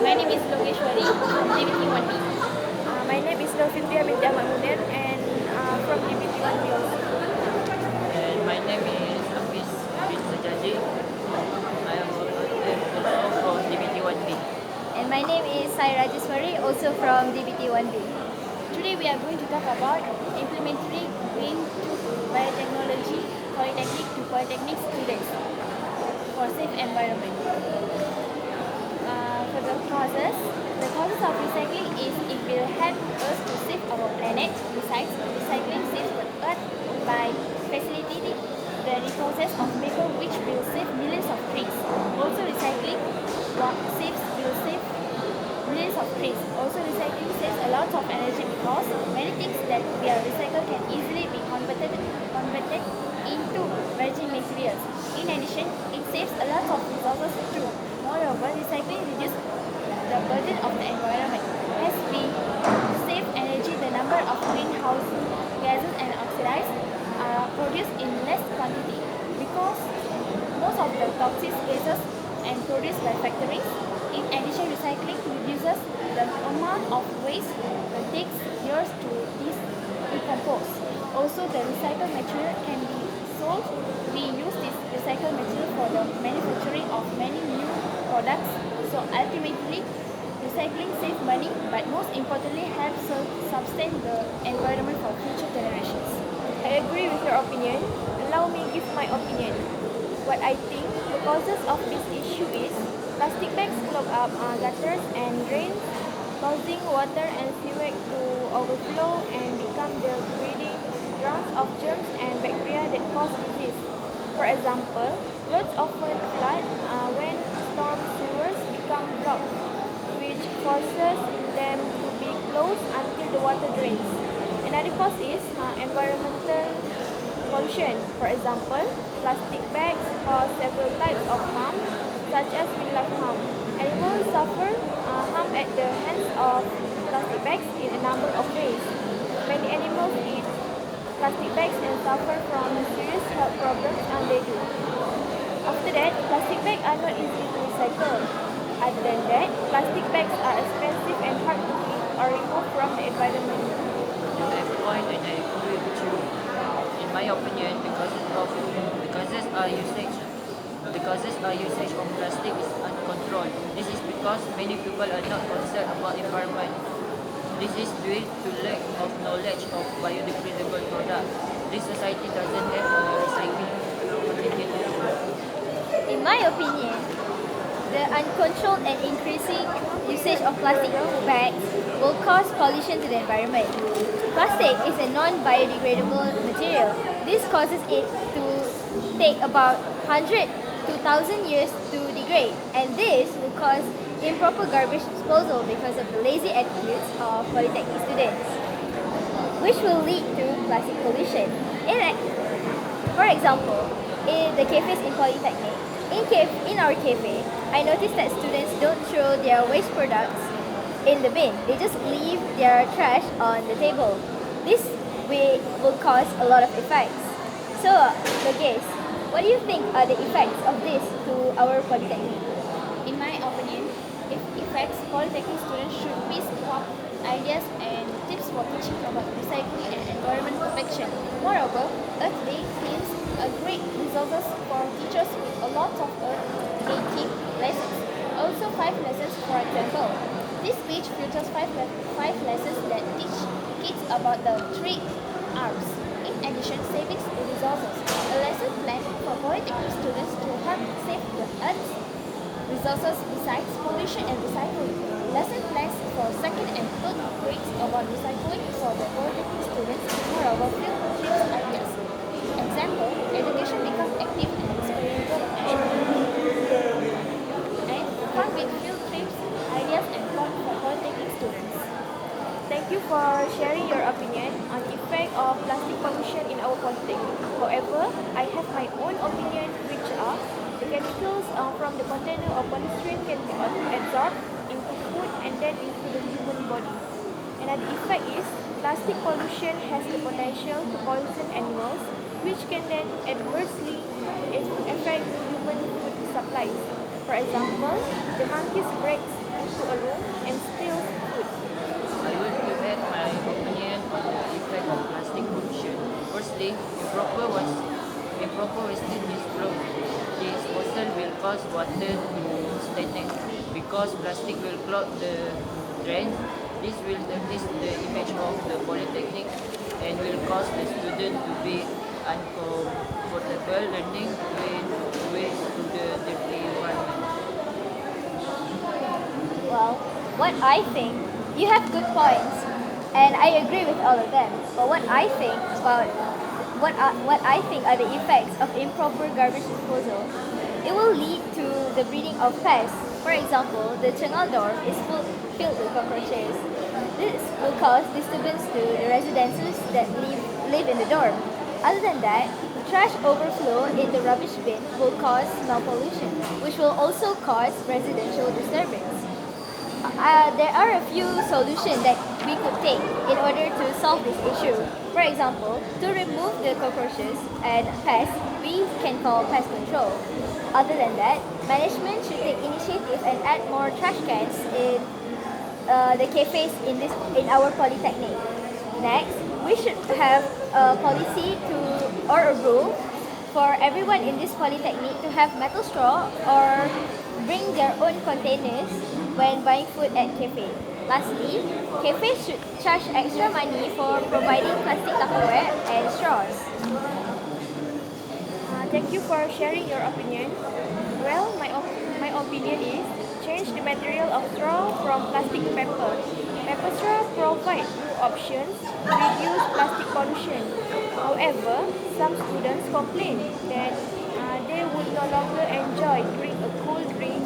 My name is Logeswary, DBT 1B. My name is Fitriah and from DBT 1B also. And my name is Hafiz bin Sajaji. I am also from DBT 1B. And my name is Saira, also from DBT 1B. Today we are going to talk about implementary green to biotechnology polytechnic to polytechnic students for safe environment. For the causes of recycling is it will help us to save our planet. Besides, recycling saves the earth by facilitating the reprocess of paper, which will save millions of trees. Also, recycling will save millions of trees. Also, recycling saves a lot of energy because many things that we are recycled can easily be converted into virgin materials. In addition, it saves a lot of resources too. Moreover, recycling reduces the burden of the environment. As we save energy, the number of greenhouse gases and oxides are produced in less quantity because most of the toxic gases are produced by factories. In addition, recycling reduces the amount of waste that takes years to decompose. Also, the recycled material can be sold. We use this recycled material for the manufacturing of many new products. So ultimately, recycling saves money, but most importantly helps sustain the environment for future generations. I agree with your opinion. Allow me give my opinion. What I think the causes of this issue is plastic bags clog up gutters and drains, causing water and sewage to overflow and become the breeding grounds of germs and bacteria that cause disease. For example, roads often flood when storm sewers become blocked, which forces them to be closed until the water drains. Another cause is environmental pollution. For example, plastic bags cause several types of harm, such as wildlife harm. Animals suffer harm at the hands of plastic bags in a number of ways. Many animals eat plastic bags and suffer from serious health problems, and they do. After that, plastic bags are not easy to recycle. Other than that, plastic bags are expensive and hard to keep or remove from the environment. You have a point and I agree with you. In my opinion, the causes are usage of plastic is uncontrolled. This is because many people are not concerned about environment. This is due to lack of knowledge of biodegradable products. This society doesn't have a recycling facility. In my opinion, the uncontrolled and increasing usage of plastic bags will cause pollution to the environment. Plastic is a non-biodegradable material. This causes it to take about 100 to 1,000 years to degrade, and this will cause improper garbage disposal because of the lazy attitudes of polytechnic students, which will lead to plastic pollution. For example, in the cafes in polytechnic, in our cafe, I noticed that students don't throw their waste products in the bin. They just leave their trash on the table. This way will cause a lot of effects. So, Loges, what do you think are the effects of this to our polytechnic? In my opinion, it affects polytechnic students should be swap ideas and tips for teaching about recycling and environment protection. Moreover, Earth Day gives a great resources for teachers with a lot of Earth Day themed lessons. Also, 5 lessons, for example. This page features five lessons that teach kids about the 3 R's. In addition, savings resources. A lesson plan for polytechnic students to help save the Earth's resources besides pollution and recycling. Lesson plans for 2nd and 3rd grades about recycling for the polytechnic students. Moreover, field trips ideas. Example, education becomes active and experiential and fun with field trips, ideas and fun for polytechnic students. Thank you for sharing your opinion on the effect of plastic pollution in our polytechnic. However, I have my own opinion, which are the chemicals from the container of polystyrene can be absorbed into food and then into the human body. Another effect is plastic pollution has the potential to poison animals, which can then adversely affect human food supplies. For example, the monkeys breaks into a room and steals food. I will give add my opinion on the effect of plastic pollution. Firstly, improper wastage disposal will cause water to stagnate because plastic will clog the drain. This will tarnish the image of the polytechnic and will cause the student to be uncomfortable learning when waste to the dirty environment. Well, what I think, you have good points, and I agree with all of them. But what I think are the effects of improper garbage disposal. It will lead to the breeding of pests. For example, the Chengal dorm is filled with cockroaches. This will cause disturbance to the residences that live in the dorm. Other than that, trash overflow in the rubbish bin will cause smell pollution, which will also cause residential disturbance. There are a few solutions that we could take in order to solve this issue. For example, to remove the cockroaches and pests, we can call pest control. Other than that, management should take initiative and add more trash cans in the cafes in our polytechnic. Next, we should have a policy or a rule for everyone in this polytechnic to have metal straw or bring their own containers when buying food at cafe. Lastly, cafes should charge extra money for providing plastic Tupperware and straws. Thank you for sharing your opinion. Well, my opinion is change the material of straw from plastic to paper. Paper straw provide new options to reduce plastic pollution. However, some students complain that they would no longer enjoy drink a cold drink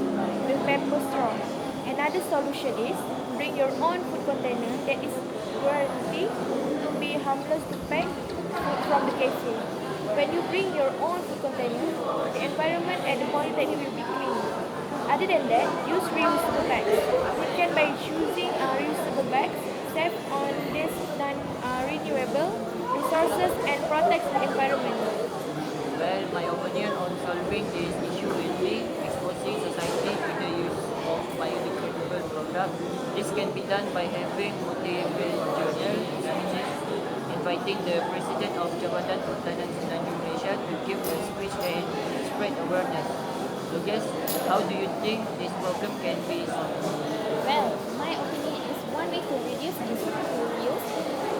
with paper straw. Another solution is bring your own food container that is guaranteed to be harmless to pack food from the cafe. When you bring your own food container, the environment at the polytechnic will be clean. Other than that, use reusable bags. You can by choosing reusable bags, save on this non-renewable resources and protect the environment. Well, my opinion on solving this issue will be exposing society to the use of biodegradable products. This can be done by having motivational speeches, inviting the President of Jabatan Pertahanan Semenanjung Malaysia to give a speech and spread awareness. So guess, how do you think this problem can be solved? Well, my opinion is one way to reduce and to reuse.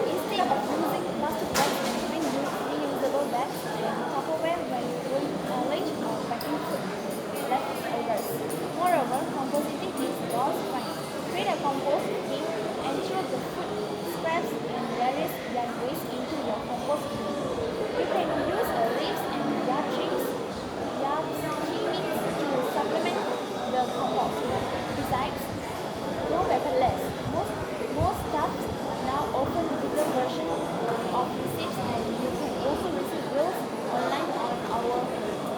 Instead of using plastic bags, we use reusable bags and Tupperware when doing college or packing food leftovers. Moreover, composting is also fine. Create a compost bin and throw the food scraps and various yard waste into your compost bin. You can use leaves and yard trimmings to supplement the compost. Besides, no paperless. Most stuffs now offer digital version of receipts, and you can also receive bills online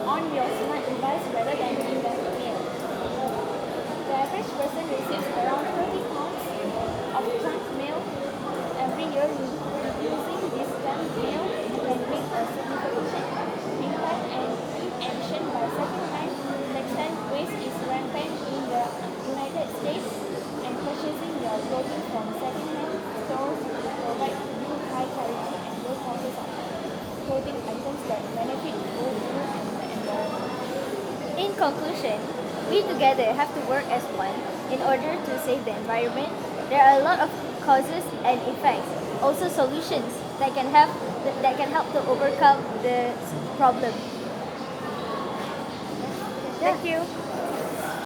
on your smart device rather than in the mail. The average person receives around 30 pounds of junk mail every year. Using this junk mail can make a significant impact, and in addition, by second-hand textile waste is rampant in the United States, and purchasing your clothing from second-hand stores provide you high quality and low prices of clothing items that benefit both you and the environment. In conclusion, we together have to work as one in order to save the environment. There are a lot of causes and effects, also solutions that can help to overcome the problem. Thank you.